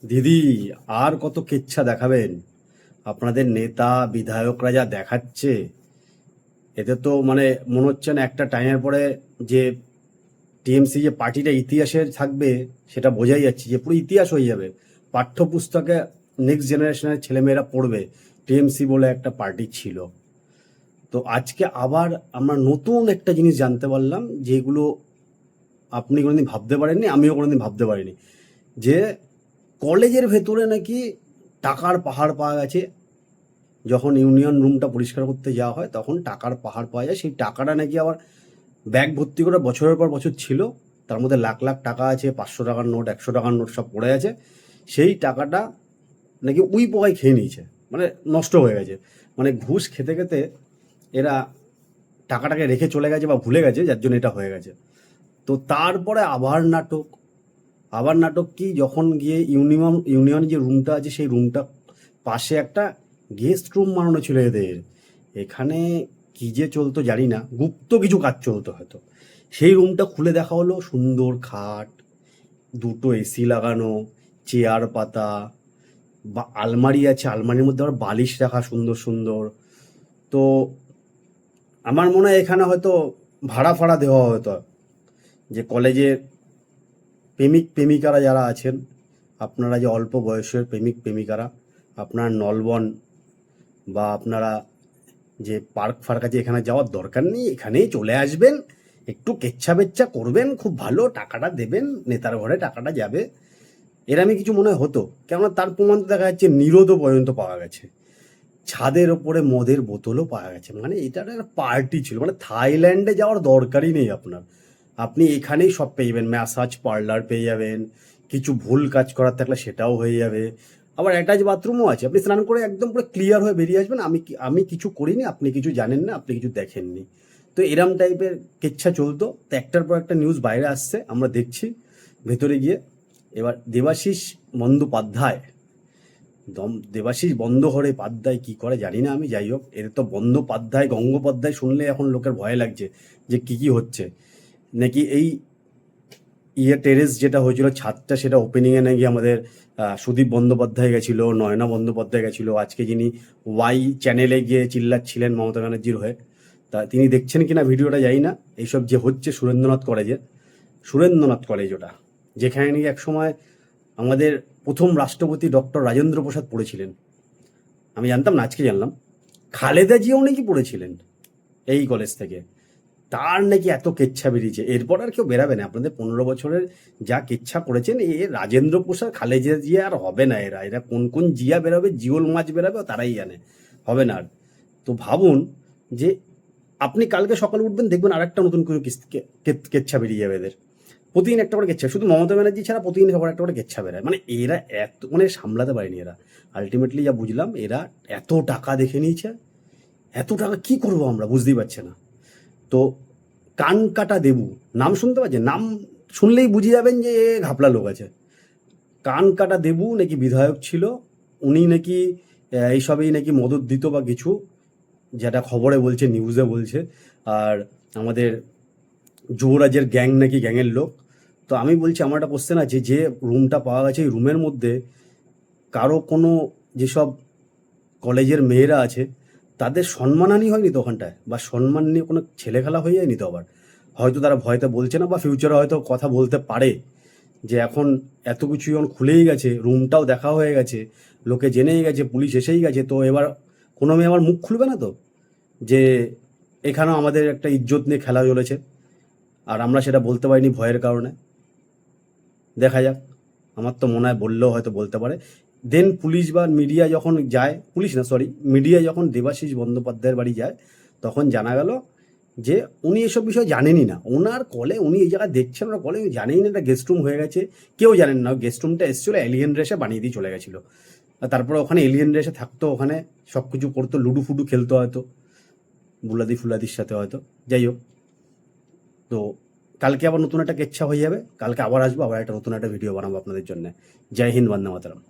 দিদি, আর কত কেচ্ছা দেখাবেন? আপনাদের নেতা বিধায়করা যা দেখাচ্ছে, এতে তো মানে মনে হচ্ছে না একটা টাইমের পরে যে টিএমসি যে পার্টিটা ইতিহাসে থাকবে সেটা বোঝাই যাচ্ছে যে পুরো ইতিহাস হয়ে যাবে। পাঠ্যপুস্তকে নেক্সট জেনারেশনের ছেলেমেয়েরা পড়বে টিএমসি বলে একটা পার্টি ছিল। তো আজকে আবার আমরা নতুন একটা জিনিস জানতে পারলাম, যেগুলো আপনি কোনোদিন ভাবতে পারেননি, আমিও কোনোদিন ভাবতে পারিনি, যে কলেজের ভেতরে নাকি টাকার পাহাড় পাওয়া গেছে। যখন ইউনিয়ন রুমটা পরিষ্কার করতে যাওয়া হয় তখন টাকার পাহাড় পাওয়া যায়। সেই টাকাটা নাকি আবার ব্যাগ ভর্তি করে বছরের পর বছর ছিল, তার মধ্যে লাখ লাখ টাকা আছে, 500 টাকার নোট, 100 টাকার নোট সব পড়ে আছে। সেই টাকাটা নাকি উই পোকায় খেয়ে নিয়েছে, মানে নষ্ট হয়ে গেছে। মানে ঘুষ খেতে খেতে এরা টাকাটাকে রেখে চলে গেছে বা ভুলে গেছে, যার জন্য এটা হয়ে গেছে। তো তারপরে আবার নাটক কি, যখন গিয়ে ইউনিয়ন যে রুমটা আছে সেই রুমটা পাশে একটা গেস্ট রুম বানানো ছিল এদের। এখানে কি যে চলতো জানি না, গুপ্ত কিছু কাজ চলতো হয়তো। সেই রুমটা খুলে দেখা হলো, সুন্দর খাট, দুটো এসি লাগানো, চেয়ার পাতা, বা আলমারি আছে, আলমারির মধ্যে আবার বালিশ রাখা সুন্দর সুন্দর। তো আমার মনে হয় এখানে হয়তো ভাড়া ফাড়া দেওয়া হতো, যে কলেজের প্রেমিক প্রেমিকারা যারা আছেন, আপনারা যে অল্প বয়সের প্রেমিক প্রেমিকারা, আপনার নলবন বা আপনারা যে পার্ক ফার্ক আছে, এখানে যাওয়ার দরকার নেই, এখানেই চলে আসবেন, একটু কেচ্ছা বেচ্ছা করবেন, খুব ভালো টাকাটা দেবেন, নেতার ঘরে টাকাটা যাবে। এরমই কিছু মনে হয় হতো। কেননা তার প্রমাণ তো দেখা যাচ্ছে নিরোধও পর্যন্ত পাওয়া গেছে, ছাদের ওপরে মদের বোতলও পাওয়া গেছে। মানে এটা একটা পার্টি ছিল, মানে থাইল্যান্ডে যাওয়ার দরকারই নেই আপনার, আপনি এখানেই সব পেয়ে যাবেন। ম্যাসাজ পার্লার পেয়ে যাবেন, কিছু ভুল কাজ করার থাকলে সেটাও হয়ে যাবে, আবার অ্যাটাচ বাথরুমও আছে। আপনি স্নান করে একদম পুরো ক্লিয়ার হয়ে বেরিয়ে আসবেন, আমি কিছু করিনি, আপনি কিছু জানেন না, আপনি কিছু দেখেননি। তো এরম টাইপের কেচ্ছা চলতো। তো একটার পর একটা নিউজ বাইরে আসছে, আমরা দেখছি ভেতরে গিয়ে। এবার দেবাশিস বন্দ্যোপাধ্যায় কি করে জানি না আমি, যাই হোক, এর তো গঙ্গোপাধ্যায় শুনলে এখন লোকের ভয় লাগছে যে কি হচ্ছে। নাকি এই টেরেস যেটা হয়েছিল ছাদটা, সেটা ওপেনিংয়ে নাকি আমাদের সুদীপ বন্দ্যোপাধ্যায় গেছিল, নয়না বন্দ্যোপাধ্যায় গেছিল। আজকে যিনি ওয়াই চ্যানেলে গিয়ে চিল্লাচ্ছিলেন মমতা ব্যানার্জির হয়ে, তা তিনি দেখছেন কিনা ভিডিওটা জানি না। এইসব যে হচ্ছে সুরেন্দ্রনাথ কলেজ ওটা, যেখানে নাকি একসময় আমাদের প্রথম রাষ্ট্রপতি ডক্টর রাজেন্দ্র প্রসাদ পড়েছিলেন। আমি জানতাম না, আজকে জানলাম। খালেদা জিয়াও নাকি পড়েছিলেন এই কলেজ থেকে। তার নাকি এত কেচ্ছা বেরিয়েছে, এরপর আর কেউ বেরাবে না। আপনাদের 15 বছরের যা কেচ্ছা করেছেন, রাজেন্দ্র প্রসাদ, খালেদা জিয়া আর হবে না। এরা কোন কোন জিয়া বেরোবে, জিওল মাছ বেরোবে তারাই জানে, হবে না আর। তো ভাবুন যে আপনি কালকে সকালে উঠবেন, দেখবেন আর একটা নতুন কোনো কেচ্ছা বেরিয়ে যাবে এদের। প্রতিদিন একটা করে কেচ্ছা, শুধু মমতা ব্যানার্জি ছাড়া প্রতিদিন সবার একটা করে কেচ্ছা বেরোয়। মানে এরা এত মানে সামলাতে পারেনি এরা। আলটিমেটলি যা বুঝলাম, এরা এত টাকা দেখে নিয়েছে, এত টাকা কি করবো আমরা বুঝতেই পারছে না। তো কানকাটা দেবু, নাম শুনতে পাচ্ছেন? নাম শুনলেই বুঝে যাবেন যে এ ঘাপলা লোক আছে। কানকাটা দেবু নাকি বিধায়ক ছিল, উনি নাকি এইসবেই নাকি মদত দিত বা কিছু, যেটা খবরে বলছে, নিউজে বলছে। আর আমাদের যুবরাজের গ্যাং নাকি গ্যাংয়ের লোক। তো আমি বলছি, আমার একটা কোশ্চেন আছে, যে রুমটা পাওয়া গেছে এই রুমের মধ্যে কারো কোনো, যেসব কলেজের মেয়েরা আছে তাদের সম্মানহানি হয়নি তো ওখানটায়, বা সম্মান নিয়ে কোনো ছেলে খেলা হয়ে যায়নি তো আবার? হয়তো তারা ভয়তে বলছে না, বা ফিউচারে হয়তো কথা বলতে পারে, যে এখন এত কিছু যখন খুলেই গেছে, রুমটাও দেখা হয়ে গেছে, লোকে জেনেই গেছে, পুলিশ এসেই গেছে, তো এবার কোনো মেয়ে আমার মুখ খুলবে না তো, যে এখানেও আমাদের একটা ইজ্জত নিয়ে খেলা চলেছে আর আমরা সেটা বলতে পারিনি ভয়ের কারণে। দেখা যাক। আমার তো মনে হয় বললেও হয়তো বলতে পারে। দেন পুলিশ বা মিডিয়া যখন যায়, পুলিশ না সরি, মিডিয়া যখন দেবাশিস বন্দ্যোপাধ্যায়ের বাড়ি যায়, তখন জানা গেল যে উনি এসব বিষয় জানেনই না। ওনার কলে উনি এই জায়গায় দেখছেন, ওনার কলে উনি জানেই না এটা গেস্ট রুম হয়ে গেছে। কেউ জানেন না গেস্ট রুমটা এসেছিলো, এলিয়েন রেসে বানিয়ে দিয়ে চলে গেছিলো। আর তারপরে ওখানে এলিয়েন রেসে থাকতো, ওখানে সব কিছু করতো, লুডু ফুডু খেলতো হয়তো বুলাদি ফুলাদির সাথে হয়তো। যাই হোক, তো কালকে আবার নতুন একটা কেচ্ছা হয়ে যাবে, কালকে আবার আসবো, আবার একটা নতুন একটা ভিডিও বানাবো আপনাদের জন্য। জয় হিন্দ, বন্দে মাতরম।